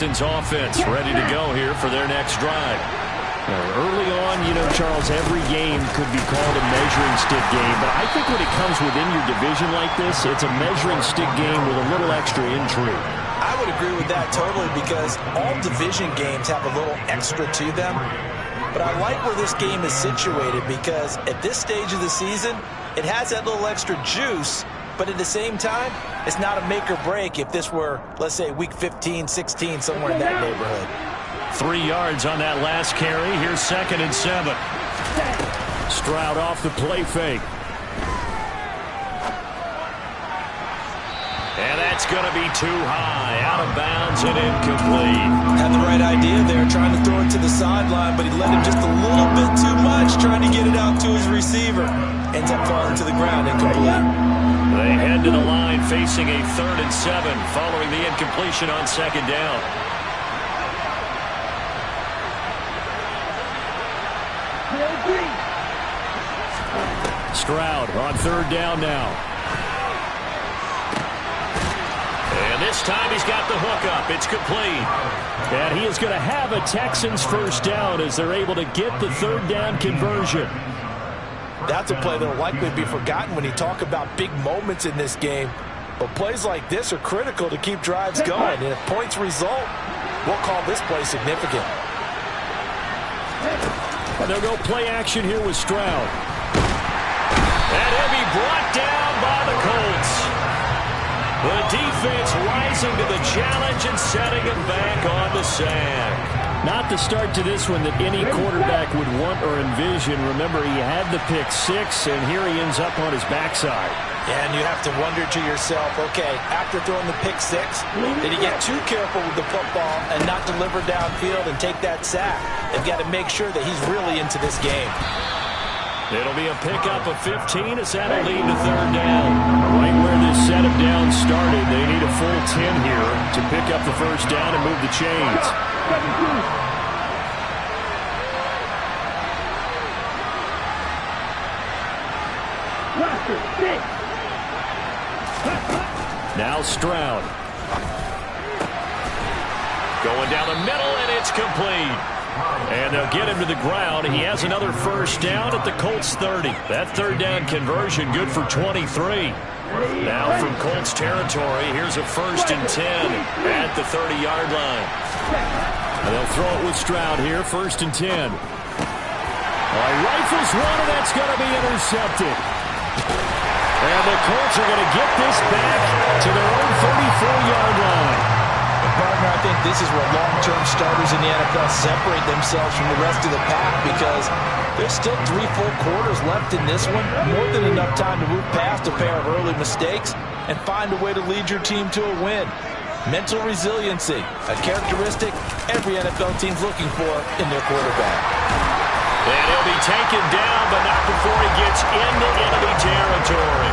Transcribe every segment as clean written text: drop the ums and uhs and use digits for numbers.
Offense ready to go here for their next drive. Early on, Charles, every game could be called a measuring stick game, but I think when it comes within your division like this, it's a measuring stick game with a little extra intrigue. I would agree with that totally, because all division games have a little extra to them. But I like where this game is situated, because at this stage of the season, it has that little extra juice. But at the same time, it's not a make or break if this were, let's say, week 15, 16, somewhere in that neighborhood. 3 yards on that last carry. Here's 2nd and 7. Stroud off the play fake. And that's going to be too high. Out of bounds and incomplete. Had the right idea there, trying to throw it to the sideline, but he let him just a little bit too much, trying to get it out to his receiver. Ends up falling to the ground, incomplete. They head to the line facing a 3rd and 7 following the incompletion on 2nd down. Stroud on 3rd down now. And this time he's got the hook up. It's complete. And he is going to have a Texans first down as they're able to get the 3rd down conversion. That's a play that will likely be forgotten when you talk about big moments in this game. But plays like this are critical to keep drives going. And if points result, we'll call this play significant. And they'll go play action here with Stroud. And he'll be brought down by the Colts. The defense rising to the challenge and setting him back on the sack. Not the start to this one that any quarterback would want or envision. Remember, he had the pick 6, and here he ends up on his backside. Yeah, and you have to wonder to yourself, okay, after throwing the pick 6, did he get too careful with the football and not deliver downfield and take that sack? They've got to make sure that he's really into this game. It'll be a pickup of 15 as that'll lead to 3rd down. Right where this set of downs started, they need a full 10 here to pick up the first down and move the chains. Now Stroud. Going down the middle, and it's complete. And they'll get him to the ground. He has another first down at the Colts 30. That 3rd down conversion good for 23. Now from Colts territory, here's a 1st and 10 at the 30-yard line. And they'll throw it with Stroud here, 1st and 10. Rifles one, and that's going to be intercepted. And the Colts are going to get this back to their own 34-yard line. Partner, I think this is where long-term starters in the NFL separate themselves from the rest of the pack, because there's still 3 full quarters left in this one. More than enough time to move past a pair of early mistakes and find a way to lead your team to a win. Mental resiliency, a characteristic every NFL team's looking for in their quarterback. And he'll be taken down, but not before he gets into enemy territory.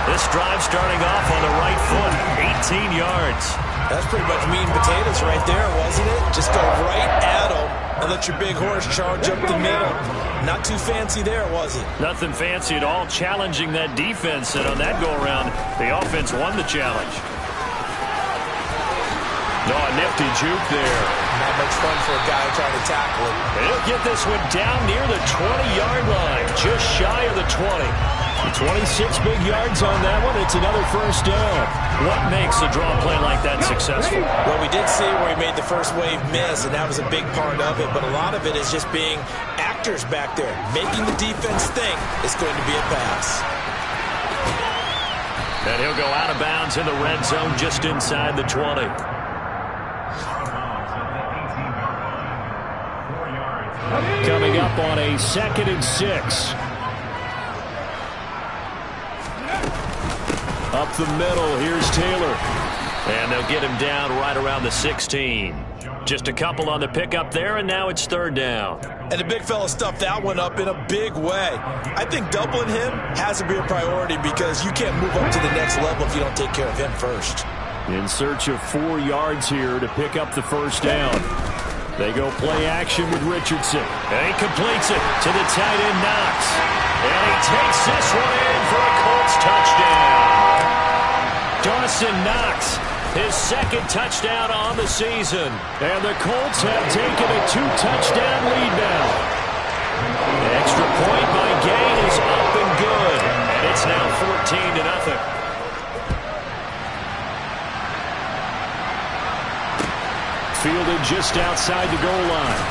This drive starting off on the right foot, 18 yards. That's pretty much meat and potatoes right there, wasn't it? Just go right at them and let your big horse charge up the middle. Not too fancy there, was it? Nothing fancy at all, challenging that defense. And on that go-around, the offense won the challenge. No, a nifty juke there. Not much fun for a guy trying to tackle it. He'll get this one down near the 20-yard line, just shy of the 20. 26 big yards on that one. It's another first down. What makes a draw play like that successful? Well, we did see where he made the first wave miss, and that was a big part of it. But a lot of it is just being actors back there, making the defense think it's going to be a pass. And he'll go out of bounds in the red zone just inside the 20. Coming up on a 2nd and 6. Up the middle, here's Taylor. And they'll get him down right around the 16. Just a couple on the pickup there, and now it's 3rd down. And the big fella stuffed that one up in a big way. I think doubling him has to be a priority, because you can't move up to the next level if you don't take care of him first. In search of 4 yards here to pick up the first down. They go play action with Richardson. And he completes it to the tight end, Knox. And he takes this one in for a Colts touchdown. Dawson Knox his second touchdown on the season. And the Colts have taken a 2-touchdown lead now. The extra point by Gay is up and good. And it's now 14-0. Fielded just outside the goal line.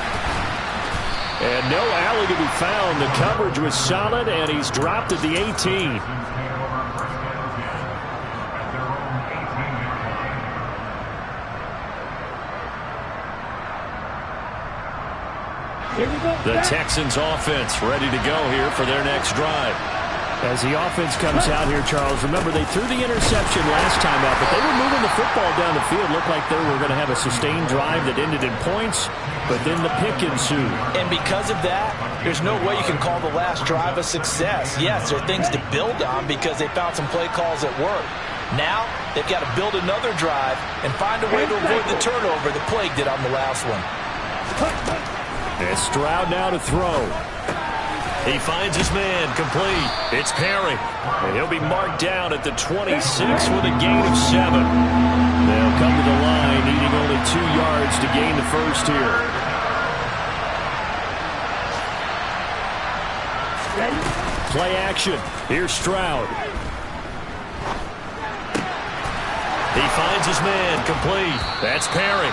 And no alley to be found. The coverage was solid, and he's dropped at the 18. The Texans offense ready to go here for their next drive. As the offense comes out here, Charles, remember they threw the interception last time out, but they were moving the football down the field. Looked like they were going to have a sustained drive that ended in points, but then the pick ensued. And because of that, there's no way you can call the last drive a success. Yes, there are things to build on because they found some play calls that work. Now, they've got to build another drive and find a way to avoid the turnover the Plague did on the last one. And Stroud now to throw. He finds his man, complete. It's Perry. And he'll be marked down at the 26 with a gain of 7. They'll come to the line, needing only 2 yards to gain the first here. Play action. Here's Stroud. He finds his man, complete. That's Perry.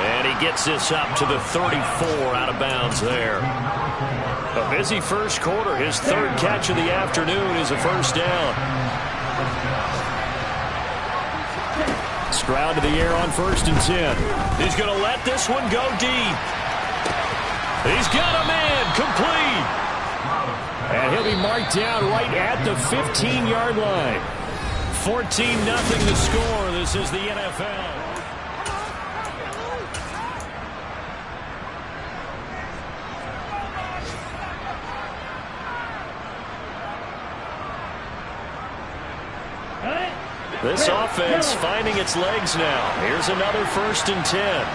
And he gets this up to the 34 out of bounds there. A busy first quarter. His third catch of the afternoon is a first down. Stroud to the air on 1st and 10. He's going to let this one go deep. He's got a man, complete. And he'll be marked down right at the 15-yard line. 14-0 the score. This is the NFL. This offense finding its legs now. Here's another 1st and 10.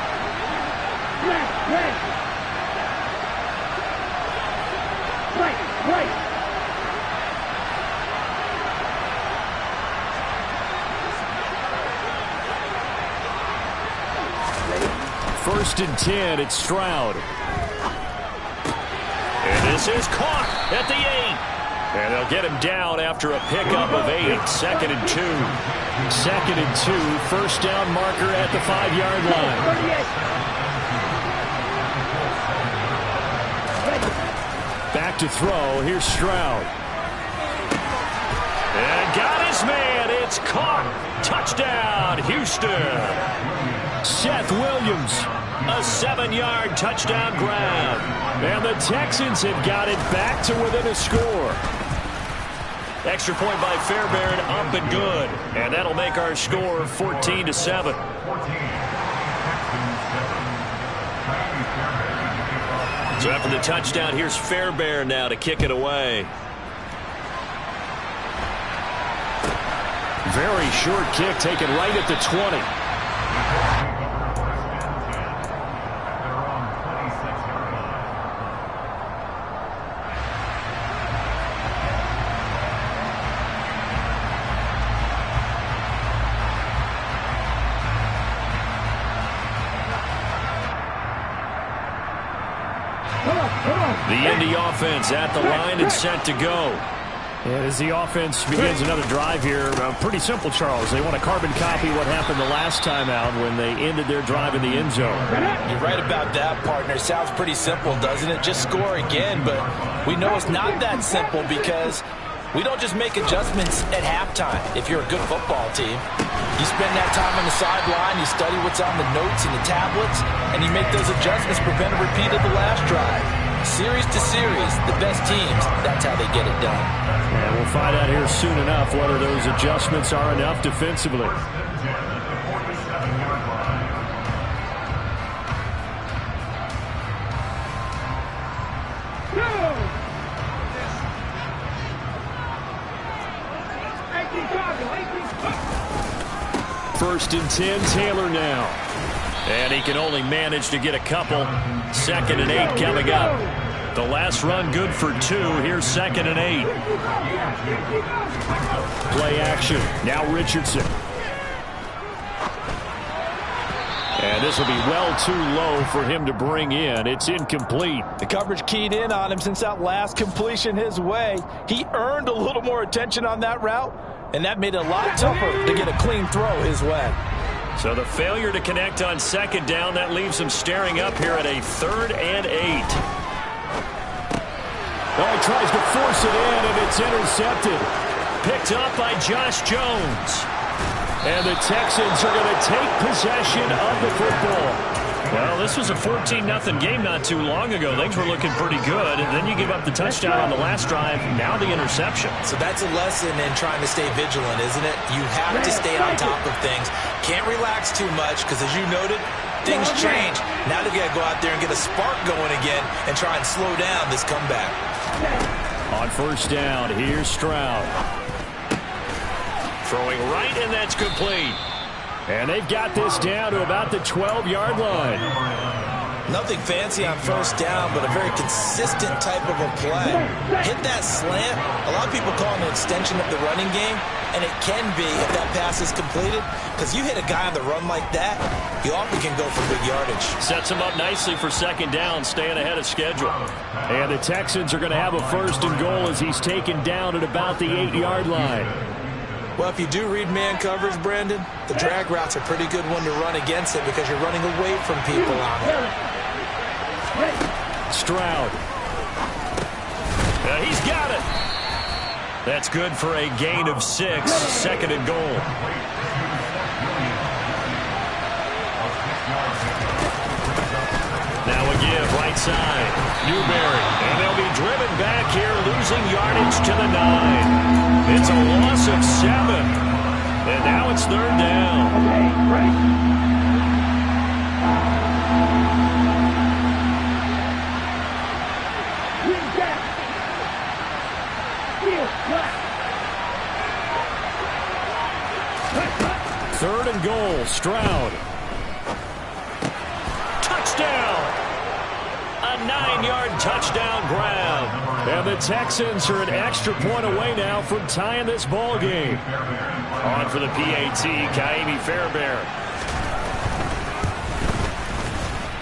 First and 10, it's Stroud. And this is caught at the 8. And they'll get him down after a pickup of 8. 2nd and 2. 2nd and 2. First down marker at the 5-yard line. Back to throw. Here's Stroud. And got his man. It's caught. Touchdown, Houston. Seth Williams. A 7-yard touchdown grab. And the Texans have got it back to within a score. Extra point by Fairbairn, up and good. And that'll make our score 14-7. So after the touchdown, here's Fairbairn now to kick it away. Very short kick taken right at the 20. The Indy offense at the line and set to go. And as the offense begins another drive here, pretty simple, Charles. They want to carbon copy what happened the last time out when they ended their drive in the end zone. You're right about that, partner. Sounds pretty simple, doesn't it? Just score again, but we know it's not that simple because we don't just make adjustments at halftime if you're a good football team. You spend that time on the sideline, you study what's on the notes and the tablets, and you make those adjustments, prevent a repeat of the last drive. Series to series, the best teams, that's how they get it done. And we'll find out here soon enough whether those adjustments are enough defensively. First and 10, Taylor now. And he can only manage to get a couple. 2nd and 8 coming up. The last run good for 2. Here's 2nd and 8. Play action. Now Richardson. And this will be well too low for him to bring in. It's incomplete. The coverage keyed in on him since that last completion his way. He earned a little more attention on that route, and that made it a lot tougher to get a clean throw his way. So the failure to connect on second down, that leaves him staring up here at a 3rd and 8. Oh, he tries to force it in, and it's intercepted. Picked up by Josh Jones. And the Texans are going to take possession of the football. Well, this was a 14-0 game not too long ago. Things were looking pretty good. And then you give up the touchdown on the last drive. Now the interception. So that's a lesson in trying to stay vigilant, isn't it? You have to stay on top of things. Can't relax too much because, as you noted, things change. Now they've got to go out there and get a spark going again and try and slow down this comeback. On first down, here's Stroud. Throwing right, and that's complete. And they've got this down to about the 12-yard line. Nothing fancy on first down, but a very consistent type of a play. Hit that slant. A lot of people call it an extension of the running game, and it can be if that pass is completed, because you hit a guy on the run like that, you often can go for big yardage. Sets him up nicely for second down, staying ahead of schedule. And the Texans are going to have a 1st and goal as he's taken down at about the 8-yard line. Well, if you do read man coverage, Brandon, the drag route's a pretty good one to run against it because you're running away from people on it. Stroud. He's got it. That's good for a gain of 6, 2nd and goal. Now a give right side. Newberry. And they'll be driven back here, losing yardage to the 9. It's a loss of 7. And now it's 3rd down. Okay, right. Third and goal, Stroud. Touchdown! A 9-yard touchdown grab. And the Texans are an extra point away now from tying this ball game. On for the PAT, Ka'imi Fairbairn.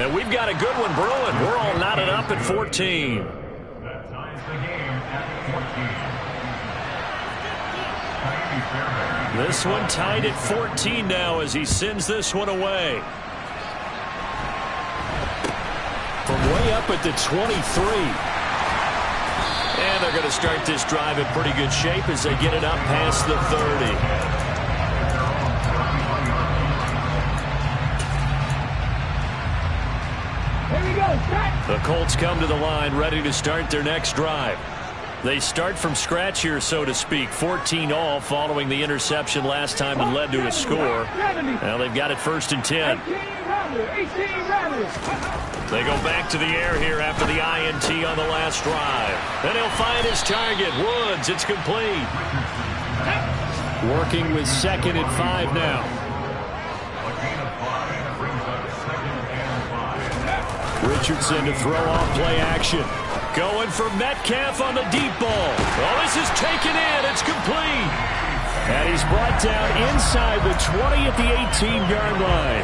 And we've got a good one brewing. We're all knotted up at 14. That ties the game at 14. This one tied at 14 now as he sends this one away. From way up at the 23. And they're going to start this drive in pretty good shape as they get it up past the 30. Here we go, start. The Colts come to the line ready to start their next drive. They start from scratch here, so to speak. 14-all following the interception last time that led to a score. Now they've got it 1st and 10. They go back to the air here after the INT on the last drive. Then he'll find his target, Woods. It's complete. Working with 2nd and 5 now. Richardson to throw off play action. Going for Metcalf on the deep ball. Oh, this is taken in. It's complete. And he's brought down inside the 20 at the 18-yard line.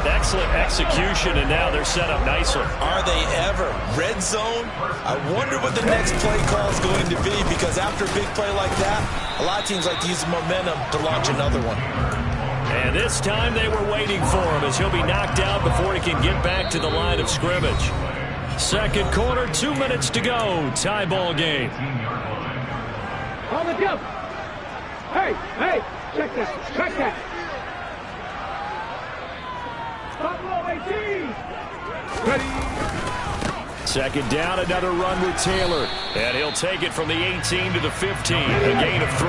Excellent execution, and now they're set up nicely. Are they ever? Red zone? I wonder what the next play call is going to be, because after a big play like that, a lot of teams like to use the momentum to launch another one. And this time they were waiting for him as he'll be knocked out before he can get back to the line of scrimmage. Second quarter, 2 minutes to go. Tie ball game. On the jump. Hey, check that, check that. Stop low, 18. Ready. Second down, another run with Taylor. And he'll take it from the 18 to the 15, a gain of 3.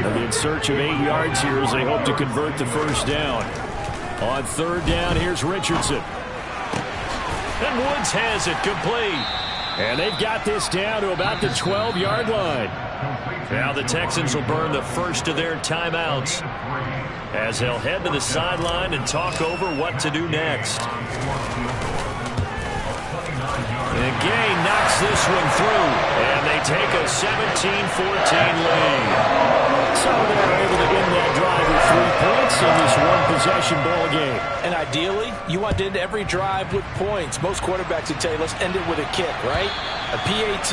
And in search of 8 yards here as they hope to convert the first down. On third down, here's Richardson. And Woods has it complete. And they've got this down to about the 12-yard line. Now the Texans will burn the first of their timeouts as they'll head to the sideline and talk over what to do next. And Gay knocks this one through, and they take a 17-14 lead. So they're able to end that drive with 3 points in this one-possession ball game. And ideally, you want to end every drive with points. Most quarterbacks would tell you, let's end it with a kick, right? A PAT,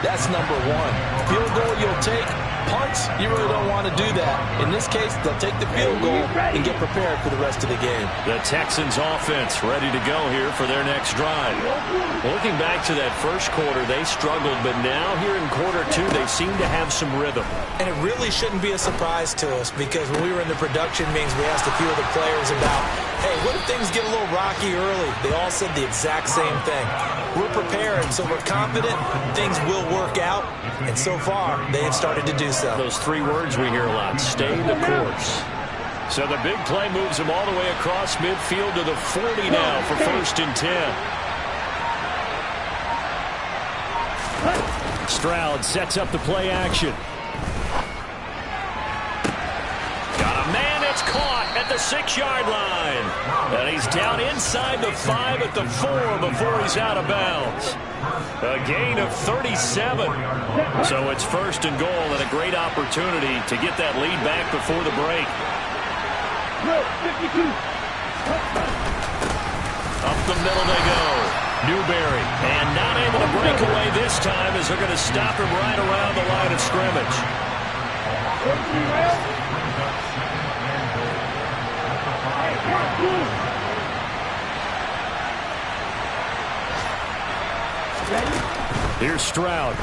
that's number 1. Field goal you'll take. Punts, you really don't want to do that. In this case, they'll take the field goal and get prepared for the rest of the game. The Texans offense ready to go here for their next drive. Looking back to that first quarter, they struggled, but now here in quarter 2, they seem to have some rhythm. And it really shouldn't be a surprise to us because when we were in the production meetings, we asked a few of the players about, hey, what if things get a little rocky early? They all said the exact same thing. We're prepared, so we're confident things will work out. And so far, they have started to do so. Those 3 words we hear a lot, stay the course. So the big play moves them all the way across midfield to the 40 now for 1st and 10. Stroud sets up the play action. Got a man, it's caught at the 6-yard line. And he's down inside the 5 at the 4 before he's out of bounds. A gain of 37. So it's 1st and goal and a great opportunity to get that lead back before the break. 52. Up the middle they go. Newberry, and not able to break away this time as they're going to stop him right around the line of scrimmage. Here's Stroud.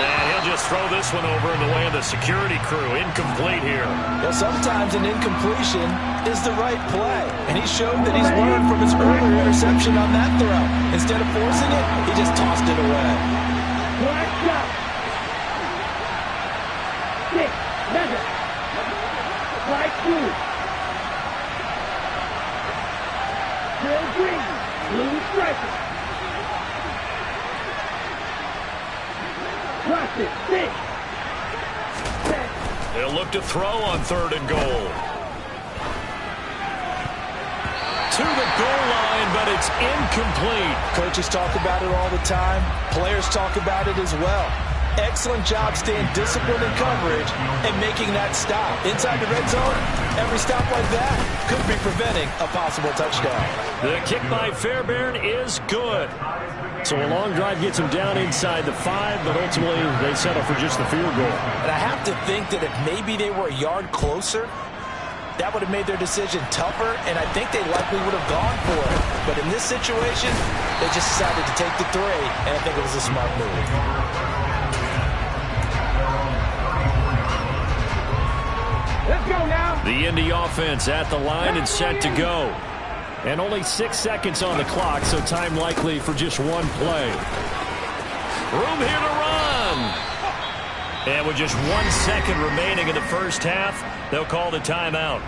And he'll just throw this one over in the way of the security crew. Incomplete here. Well, sometimes an incompletion is the right play. And he showed that he's learned from his earlier interception on that throw. Instead of forcing it, he just tossed it away. Black shot. 6, measure. Right through. Bill Green, blue striker. Cross it, 6. They'll look to throw on 3rd and goal. To the goal line, but it's incomplete. Coaches talk about it all the time. Players talk about it as well. Excellent job staying disciplined in coverage and making that stop. Inside the red zone, every stop like that could be preventing a possible touchdown. The kick by Fairbairn is good. So a long drive gets him down inside the 5, but ultimately they settle for just the field goal. And I have to think that if maybe they were a yard closer, that would have made their decision tougher, and I think they likely would have gone for it. But in this situation, they just decided to take the 3, and I think it was a smart move. Let's go now. The Indy offense at the line and set to go. And only 6 seconds on the clock, so time likely for just one play. Room here to run. And with just 1 second remaining in the first half, they'll call the timeout.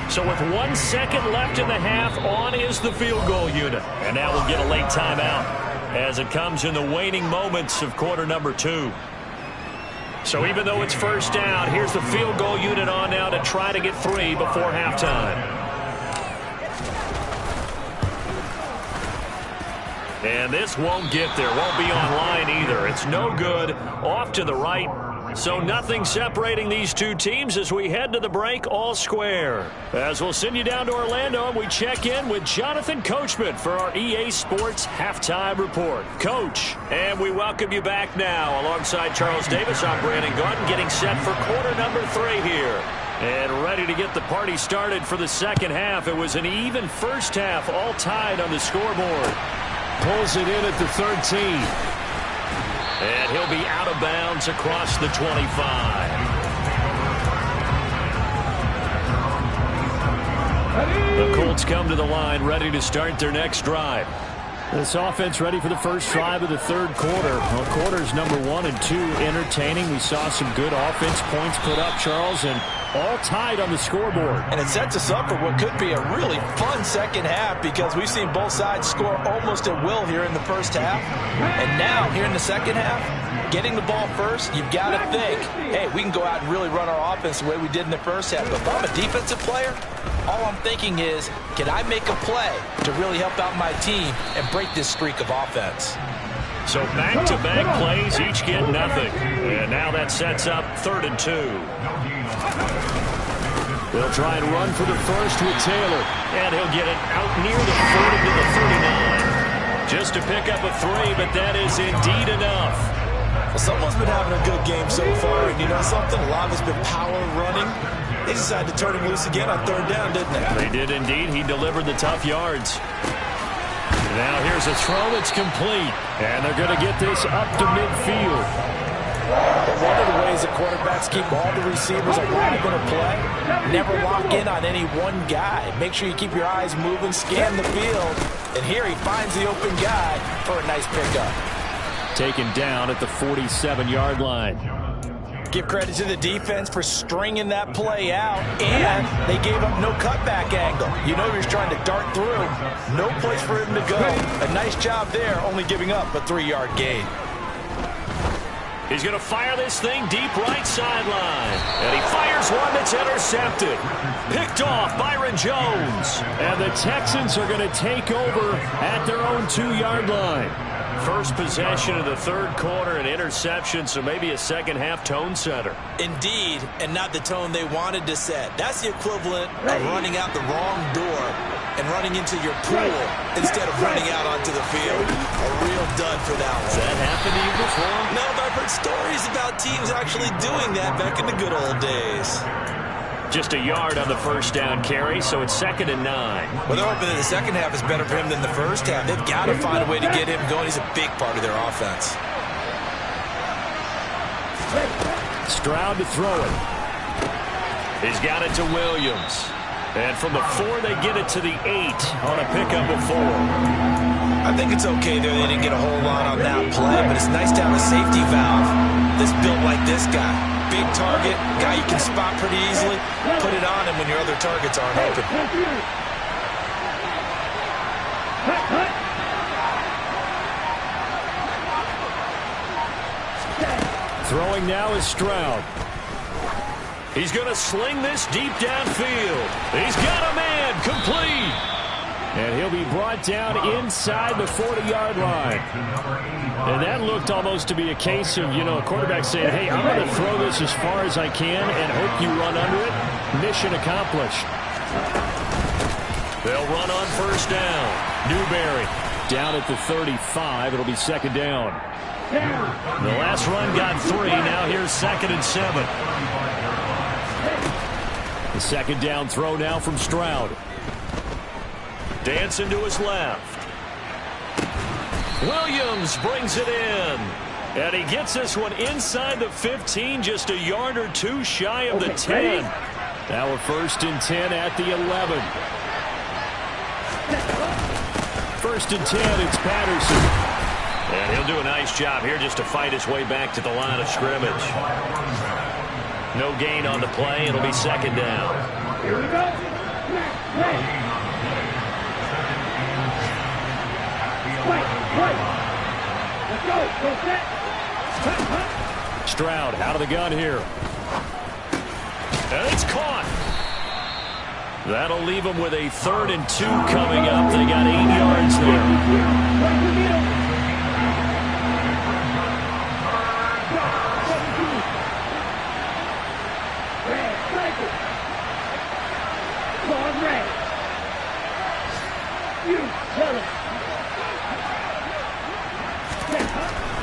So with 1 second left in the half, on is the field goal unit. And now we'll get a late timeout as it comes in the waning moments of quarter number 2. So even though it's first down, here's the field goal unit on now to try to get 3 before halftime. And this won't get there, won't be online either. It's no good, off to the right. So nothing separating these two teams as we head to the break, all square. As we'll send you down to Orlando and we check in with Jonathan Coachman for our EA Sports Halftime Report. Coach, and we welcome you back now. Alongside Charles Davis, I'm Brandon Gaudin, getting set for quarter number 3 here. And ready to get the party started for the second half. It was an even first half, all tied on the scoreboard. Pulls it in at the 13. And he'll be out of bounds across the 25. The Colts come to the line ready to start their next drive. This offense ready for the first drive of the third quarter. Well, quarters number 1 and 2 entertaining. We saw some good offense points put up, Charles, and all tied on the scoreboard. And it sets us up for what could be a really fun second half because we've seen both sides score almost at will here in the first half. And now, here in the second half, getting the ball first, you've got to think, hey, we can go out and really run our offense the way we did in the first half. But if I'm a defensive player, all I'm thinking is, can I make a play to really help out my team and break this streak of offense? So back-to-back plays, each get nothing. And now that sets up 3rd and 2. They'll try and run for the first with Taylor. And he'll get it out near the 40 to the 39. Just to pick up a 3, but that is indeed enough. Well, someone's been having a good game so far. And you know something? A lot of it's been power running. They decided to turn him loose again on 3rd down, didn't they? They did indeed. He delivered the tough yards. Now here's a throw that's complete. And they're going to get this up to midfield. One of the ways that quarterbacks keep all the receivers alive in a play, never lock in on any one guy. Make sure you keep your eyes moving, scan the field. And here he finds the open guy for a nice pickup. Taken down at the 47-yard line. Give credit to the defense for stringing that play out, and they gave up no cutback angle. You know he was trying to dart through. No place for him to go. A nice job there, only giving up a 3-yard gain. He's going to fire this thing deep right sideline. And he fires one that's intercepted. Picked off Byron Jones. And the Texans are going to take over at their own 2-yard line. First possession of the 3rd quarter, an interception, so maybe a second-half tone setter. Indeed, and not the tone they wanted to set. That's the equivalent of running out the wrong door and running into your pool instead of running out onto the field. A real dud for that one. Has that happened to you before? No, but I've heard stories about teams actually doing that back in the good old days. Just a yard on the first down carry, so it's 2nd and 9. Well, they're hoping that the second half is better for him than the first half. They've got to find a way to get him going. He's a big part of their offense. Stroud to throw it. He's got it to Williams. And from the 4, they get it to the 8 on a pickup of 4. I think it's okay there. They didn't get a whole lot on that play, but it's nice to have a safety valve that's built like this guy. Big target, guy you can spot pretty easily. Put it on him when your other targets aren't open. Throwing now is Stroud. He's going to sling this deep downfield. He's got a man, complete. And he'll be brought down inside the 40-yard line. And that looked almost to be a case of, you know, a quarterback saying, hey, I'm going to throw this as far as I can and hope you run under it. Mission accomplished. They'll run on first down. Newberry down at the 35. It'll be 2nd down. The last run got 3. Now here's 2nd and 7. The 2nd down throw now from Stroud. Dancing to his left. Williams brings it in. And he gets this one inside the 15, just a yard or 2 shy of the 10. Now a 1st and 10 at the 11. 1st and 10, it's Patterson. And he'll do a nice job here just to fight his way back to the line of scrimmage. No gain on the play. It'll be 2nd down. Here we go. Let's go. Go set. Stroud out of the gun here. And it's caught. That'll leave them with a 3rd and 2 coming up. They got 8 yards there.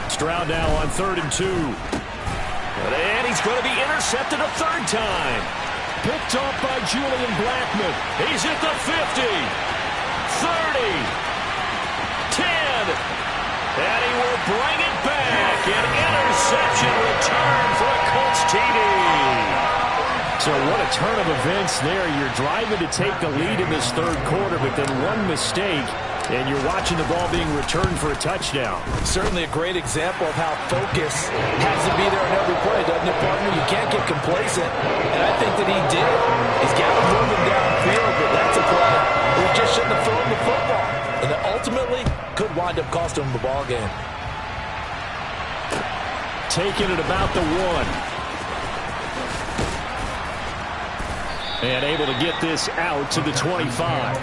Stroud now on 3rd and 2. And he's going to be intercepted a 3rd time. Picked off by Julian Blackmon. He's at the 50. 30. 10. And he will bring it back. An interception return for a Colts TD. So what a turn of events there. You're driving to take the lead in this 3rd quarter, but then one mistake, and you're watching the ball being returned for a touchdown. Certainly a great example of how focus has to be there in every play, doesn't it, partner? You can't get complacent, and I think that he did. He's got him moving downfield, but that's a play where he just shouldn't have thrown the football. And that ultimately could wind up costing him the ball game. Taking it about the 1. And able to get this out to the 25.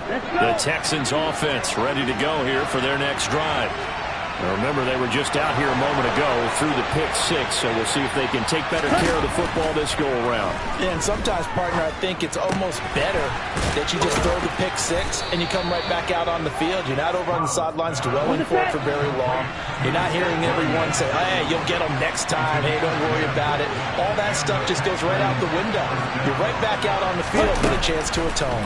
The Texans offense ready to go here for their next drive. Now remember, they were just out here a moment ago through the pick six, so we'll see if they can take better care of the football this go-around. Yeah, and sometimes, partner, I think it's almost better that you just throw the pick six and you come right back out on the field. You're not over on the sidelines dwelling for it for very long. You're not hearing everyone say, hey, you'll get them next time. Hey, don't worry about it. All that stuff just goes right out the window. You're right back out on the field with a chance to atone.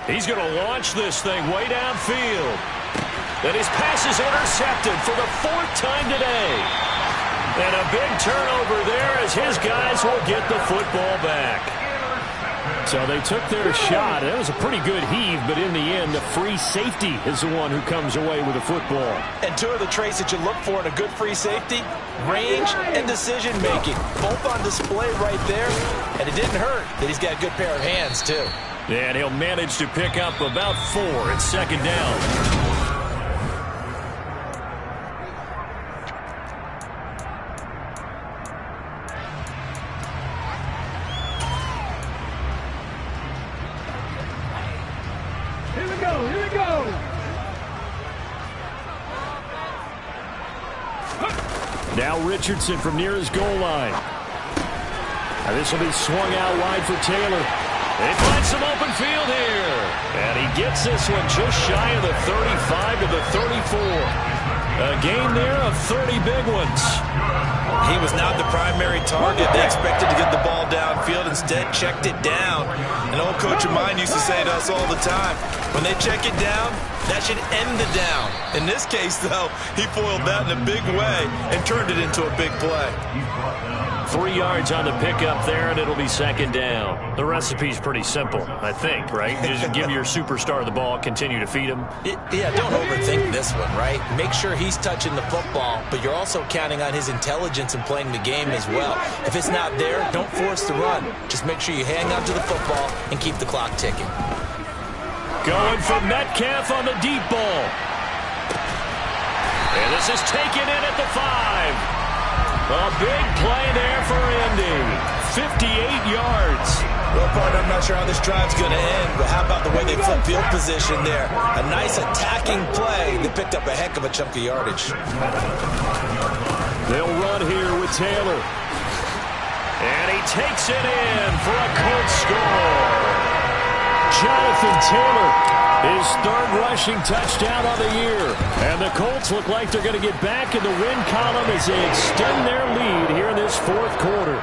He's going to launch this thing way downfield. And his pass is intercepted for the 4th time today. And a big turnover there as his guys will get the football back. So they took their shot. That was a pretty good heave, but in the end, the free safety is the one who comes away with the football. And two of the traits that you look for in a good free safety, range and decision-making. Both on display right there. And it didn't hurt that he's got a good pair of hands, too. And he'll manage to pick up about 4 at 2nd down. Now Richardson from near his goal line. Now this will be swung out wide for Taylor. They find some open field here. And he gets this one just shy of the 35 to the 34. A gain there of 30 big ones. He was not the primary target. They expected to get the ball downfield. Instead, checked it down. An old coach of mine used to say to us all the time, when they check it down, that should end the down. In this case, though, he foiled that in a big way and turned it into a big play. 3 yards on the pickup there, and it'll be 2nd down. The recipe's pretty simple, I think, right? Just give your superstar the ball, continue to feed him. Yeah, don't overthink this one, right? Make sure he's touching the football, but you're also counting on his intelligence in playing the game as well. If it's not there, don't force the run. Just make sure you hang on to the football and keep the clock ticking. Going for Metcalf on the deep ball. And this is taken in at the 5. A big play there for Indy. 58 yards. Well, partner, I'm not sure how this drive's going to end, but how about the way they flip field position there? A nice attacking play. They picked up a heck of a chunk of yardage. They'll run here with Taylor. And he takes it in for a Colts score. Jonathan Taylor, his 3rd rushing touchdown of the year. And the Colts look like they're going to get back in the win column as they extend their lead here in this 4th quarter.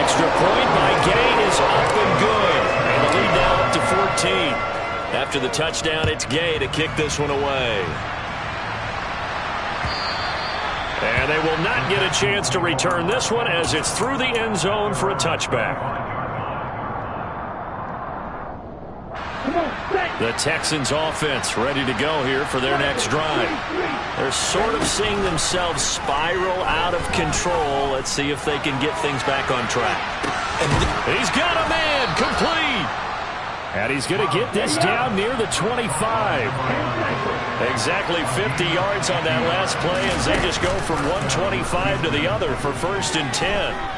Extra point by Gay is up and good. And the lead now up to 14. After the touchdown, it's Gay to kick this one away. And they will not get a chance to return this one as it's through the end zone for a touchback. The Texans offense ready to go here for their next drive. They're sort of seeing themselves spiral out of control. Let's see if they can get things back on track. And he's got a man complete. And he's going to get this down near the 25. Exactly 50 yards on that last play as they just go from 125 to the other for 1st and 10.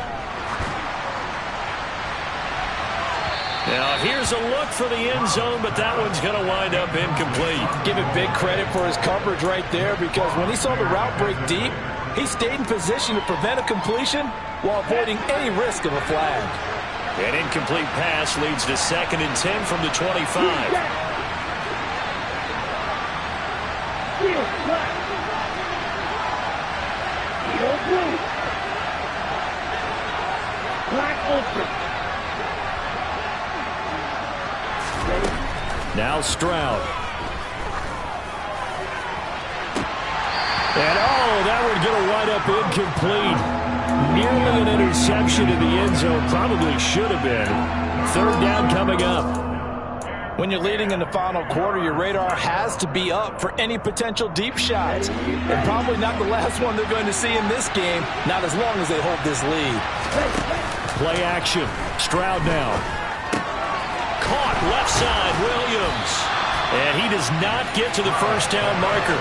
Now, here's a look for the end zone, but that one's going to wind up incomplete. Give it big credit for his coverage right there, because when he saw the route break deep, he stayed in position to prevent a completion while avoiding any risk of a flag. An incomplete pass leads to 2nd and 10 from the 25. Now Stroud. And that would get a wind up incomplete. Nearly an interception in the end zone. Probably should have been. 3rd down coming up. When you're leading in the final quarter, your radar has to be up for any potential deep shots. And probably not the last one they're going to see in this game, not as long as they hold this lead. Play action. Stroud now. Caught left side, Williams. And he does not get to the 1st down marker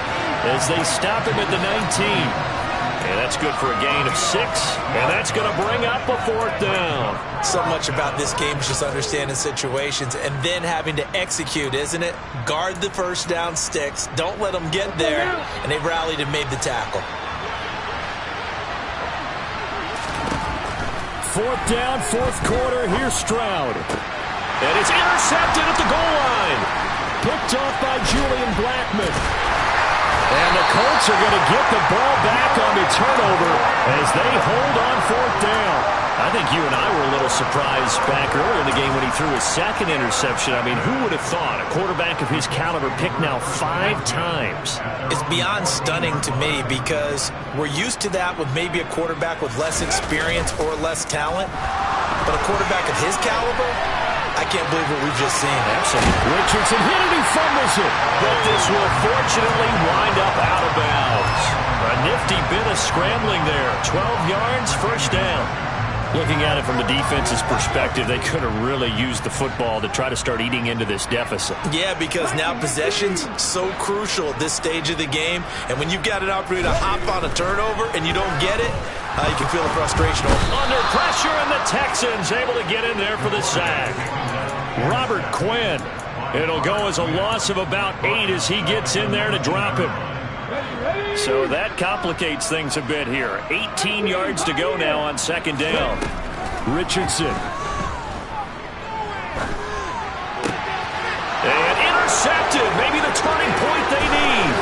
as they stop him at the 19. And that's good for a gain of 6. And that's going to bring up a 4th down. So much about this game is just understanding situations and then having to execute, isn't it? Guard the first down sticks. Don't let them get there. And they rallied and made the tackle. 4th down, 4th quarter. Here's Stroud. And it's intercepted at the goal line. Picked off by Julian Blackmon. And the Colts are going to get the ball back on the turnover as they hold on 4th down. I think you and I were a little surprised back earlier in the game when he threw his 2nd interception. I mean, who would have thought a quarterback of his caliber picked now 5 times? It's beyond stunning to me because we're used to that with maybe a quarterback with less experience or less talent. But a quarterback of his caliber, I can't believe what we've just seen. Absolutely. Richardson hit it, he fumbles it. But this will fortunately wind up out of bounds. A nifty bit of scrambling there. 12 yards, 1st down. Looking at it from the defense's perspective, they could have really used the football to try to start eating into this deficit. Yeah, because now possession's so crucial at this stage of the game. And when you've got an opportunity to hop on a turnover and you don't get it, you can feel the frustration. Under pressure, and the Texans able to get in there for the sack. Robert Quinn. It'll go as a loss of about 8 as he gets in there to drop him. So that complicates things a bit here. 18 yards to go now on 2nd down. Richardson. And intercepted. Maybe the turning point they need.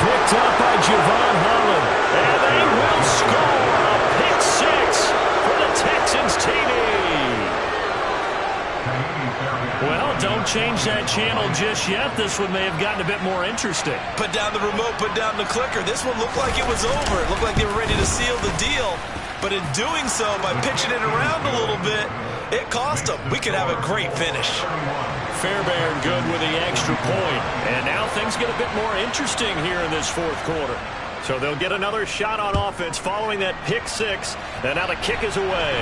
Picked up by Javon Holland. And they will score a pick 6 for the Texans TD. Well, don't change that channel just yet. This one may have gotten a bit more interesting. Put down the remote, put down the clicker. This one looked like it was over. It looked like they were ready to seal the deal. But in doing so, by pitching it around a little bit, it cost them. We could have a great finish. Fairbairn good with the extra point. And now things get a bit more interesting here in this 4th quarter. So they'll get another shot on offense following that pick 6. And now the kick is away.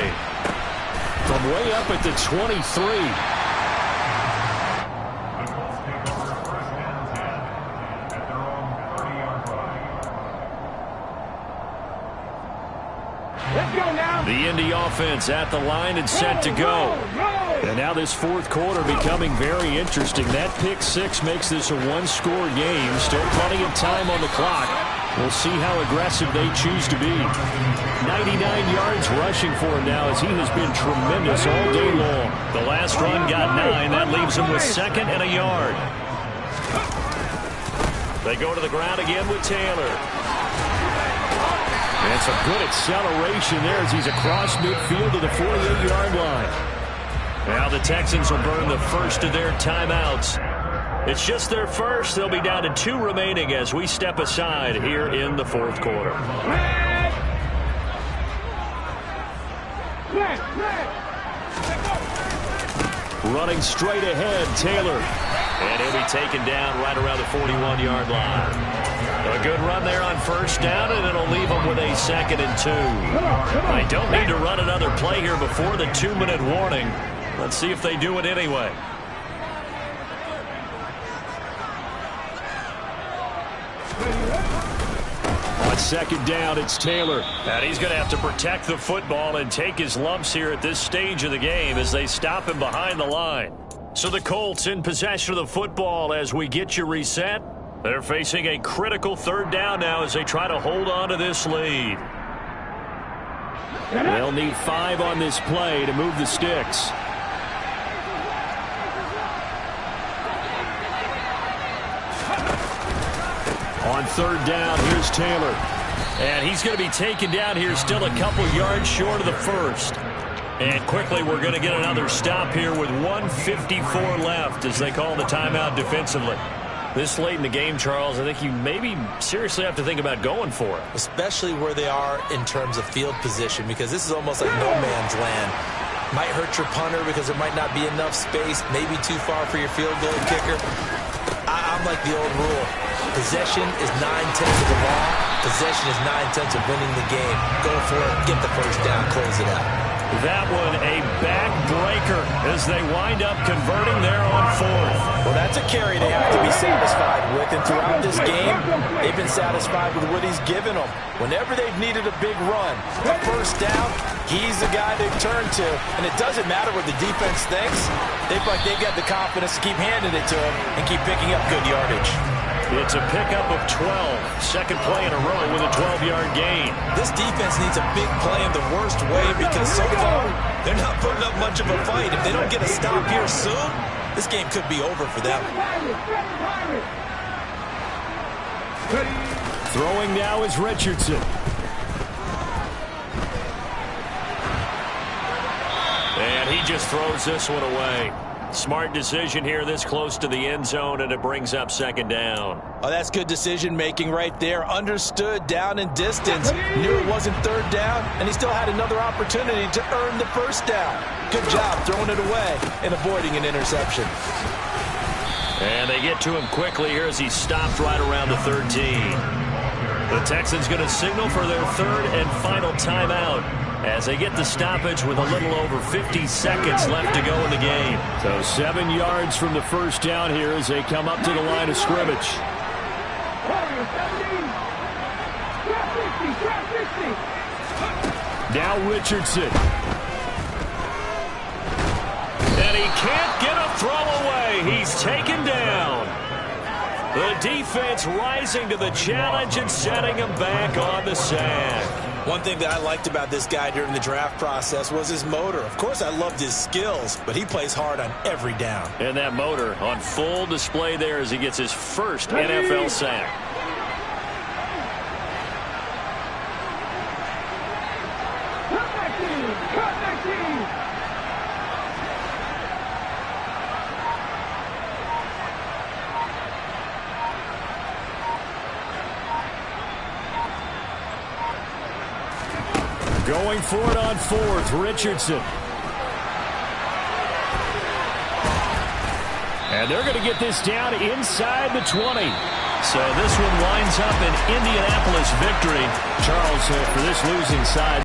From way up at the 23. The Indy offense at the line and set to go. And now this 4th quarter becoming very interesting. That pick 6 makes this a 1-score game. Still plenty of time on the clock. We'll see how aggressive they choose to be. 99 yards rushing for him now as he has been tremendous all day long. The last run got 9. That leaves him with 2nd and a yard. They go to the ground again with Taylor. And some good acceleration there as he's across midfield to the 48-yard line. Now the Texans will burn the first of their timeouts. It's just their first. They'll be down to 2 remaining as we step aside here in the 4th quarter. Running straight ahead, Taylor. And he'll be taken down right around the 41-yard line. A good run there on 1st down, and it'll leave them with a 2nd and 2. They don't need to run another play here before the 2-minute warning. Let's see if they do it anyway. On 2nd down, it's Taylor. And he's going to have to protect the football and take his lumps here at this stage of the game as they stop him behind the line. So the Colts in possession of the football as we get you reset. They're facing a critical 3rd down now as they try to hold on to this lead. They'll need 5 on this play to move the sticks. On 3rd down, here's Taylor. And he's going to be taken down here still a couple yards short of the 1st. And quickly we're going to get another stop here with 1:54 left as they call the timeout defensively. This late in the game, Charles, I think you maybe seriously have to think about going for it. Especially where they are in terms of field position, because this is almost like no man's land. Might hurt your punter because there might not be enough space, maybe too far for your field goal kicker. I'm like the old rule. Possession is 9/10 of the law. Possession is 9/10 of winning the game. Go for it, get the 1st down, close it out. That one a backbreaker as they wind up converting there on fourth. Well, that's a carry they have to be satisfied with, and throughout this game, they've been satisfied with what he's given them. Whenever they've needed a big run, a first down, he's the guy they've turned to. And it doesn't matter what the defense thinks. They feel like they've got the confidence to keep handing it to him and keep picking up good yardage. It's a pickup of 12. Second play in a row with a 12-yard gain. This defense needs a big play in the worst way because so far, they're not putting up much of a fight. If they don't get a stop here soon, this game could be over for them. Throwing now is Richardson. And he just throws this one away. Smart decision here this close to the end zone, and it brings up second down. Oh, that's good decision-making right there. Understood down and distance. Knew it wasn't third down, and he still had another opportunity to earn the first down. Good job throwing it away and avoiding an interception. And they get to him quickly here as he stopped right around the 13. The Texans going to signal for their third and final timeout as they get the stoppage with a little over 50 seconds left to go in the game. So 7 yards from the first down here as they come up to the line of scrimmage. Now Richardson. And he can't get a throw away. He's taken down. The defense rising to the challenge and setting him back on the sack. One thing that I liked about this guy during the draft process was his motor. Of course, I loved his skills, but he plays hard on every down. And that motor on full display there as he gets his first NFL sack. Going for it on fourth, Richardson. And they're going to get this down inside the 20. So this one winds up an Indianapolis victory. Charles, for this losing side,